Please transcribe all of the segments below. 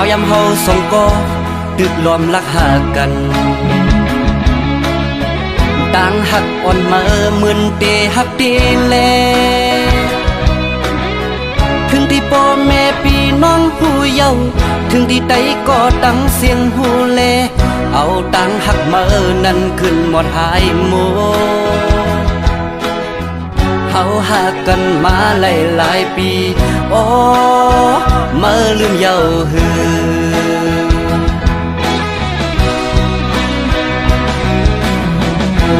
วยำเฮาสองก็ตึกล้อมรักหากันต่างหักอ่อนมาเหมือนเตหักเตแลถึงที่พ่อแม่พี่น้องผู้เยาว์ถึงที่ใดก็ตั้งเสียงหูแลเอาต่างหักมานั้นขึ้นหมดหายโมเฮาหากันมาหลายปีโอ้มาลืมเยาว์หือ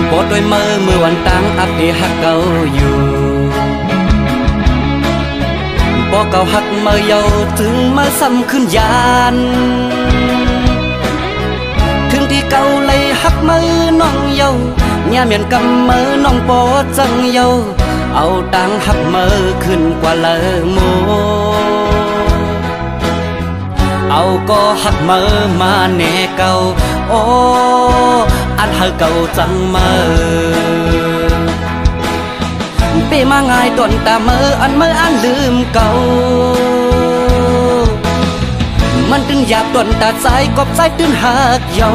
ปอดด้วยมือวันต่างอัปเดตหักเก่าอยู่ปอเก่าหักมาเยาถึงมาซ้ำขึ้นยานถึงที่เก่าเลยหักมือน้องเยาเนี่ยเหมือนกำมือน้องปอจังเยาเอาตังหักมือขึ้นกว่าเลยโมเอาก็หักมือมาแน่เก่าโอ้อันหักเก่าจังมือเปมาง่ายต้นตามืออันลืมเก่ามันตึงหยาบต้นตาใจกบใจตื้นหักเยา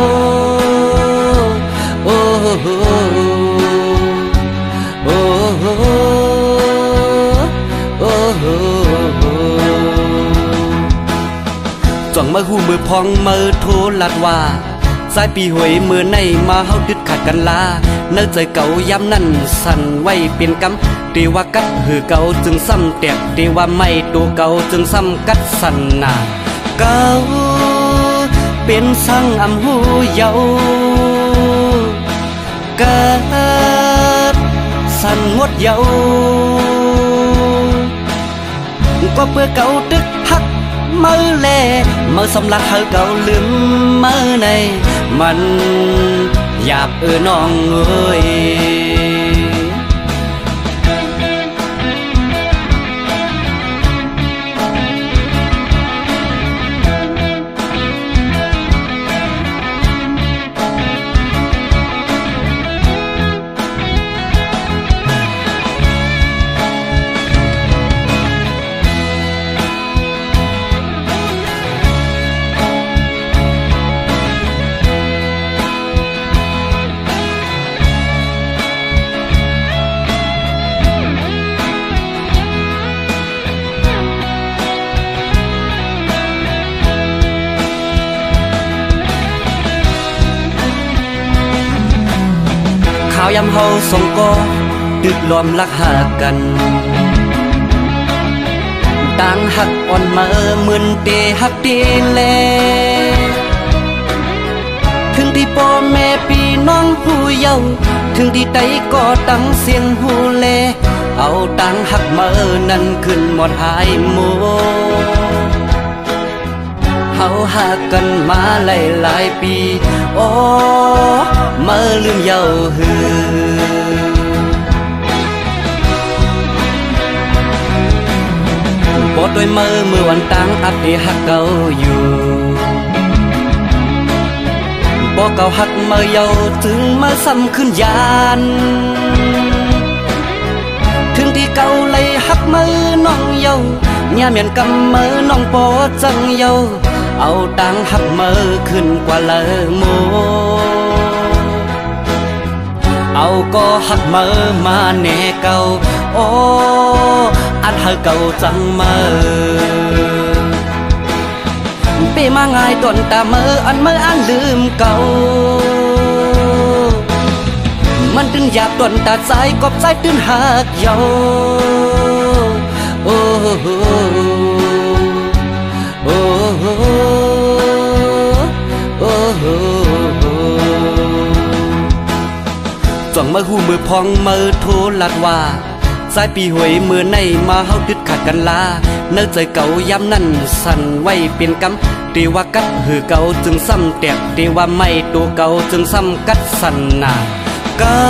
โอ้โหโอ้โหโอ้โหจ้องมือหูมือพองมือโทรลัดว่าสายปีหวยมือในมาเฮาดึดขาดกันลาเนื้อใจเก่าย้ำนั่นสั่นไว้เป็นกำเตีว่ากัดหือเก่าจึงซ้ำแตกเตีว่าไม่ตัวเก่าจึงซ้ำกัดสั่นหนาเก่าเป็นสั่งอำหูเยาเกิดสั่นงดเยาก็เพื่อเก่าตึกหักมือแลมือสำลักเฮาเก่าลืมมือในมันหยาบน้องเอ้ยข้าวยำเฮาสองก็ตึกล้อมรักหากันต่างหักอ่อนมาเหมือนเตหักเตแลถึงที่พ่อแม่พี่น้องผู้เยาว์ถึงที่ใดก็ตั้งเสียงหูแลเอาต่างหักมานั้นขึ้นหมดหายโมเฮาหากันมาหลายปีโอ้มาลืมเยาหือปอดด้วยมือวันต่างอัปเดตหักเก่าอยู่ปอเก่าหักมาเยาถึงมาซ้ำขึ้นยานถึงที่เก่าเลยหักมือน้องเยาเนี่ยเหมือนกำมือน้องปอจังเยาเอาตังหักมือขึ้นกว่าเลยโมเอาก็หักมือมาแน่เก่าโอ้อันหักเก่าจังมือเปมาง่ายต้นตามืออันลืมเก่ามันตึงหยาบต้นตาใจกบใจตื้นหักเยาโอ้โหโอ้โหโอ้โหจ้องมือหูมือพองมือโทรลัดว่าสายปีหวยมือในมาเฮาดึดขาดกันลาเนื้อใจเก่าย้ำนั่นสั่นไว้เป็นกำเตีว่ากัดหือเก่าจึงซ้ำแตกเตีว่าไม่ตัวเก่าจึงซ้ำกัดสั่นหนาเก่า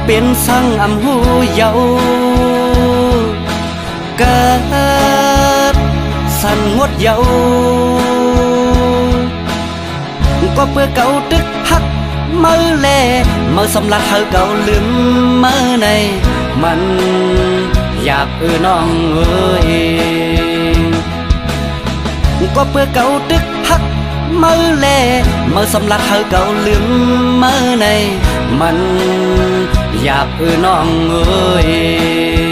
เป็นสั่งอำหูเยาเกิดสั่นงดเยาก็เพื่อเก่าตึกหักมือแลมือสำลักเฮาเก่าลืมมือในมันหยาบน้องเอ้ย ก็เพื่อเก่าตึกฮักมือแลมือสำลักเฮาเก่าลืมมือในมันอยากน้องเอ้ย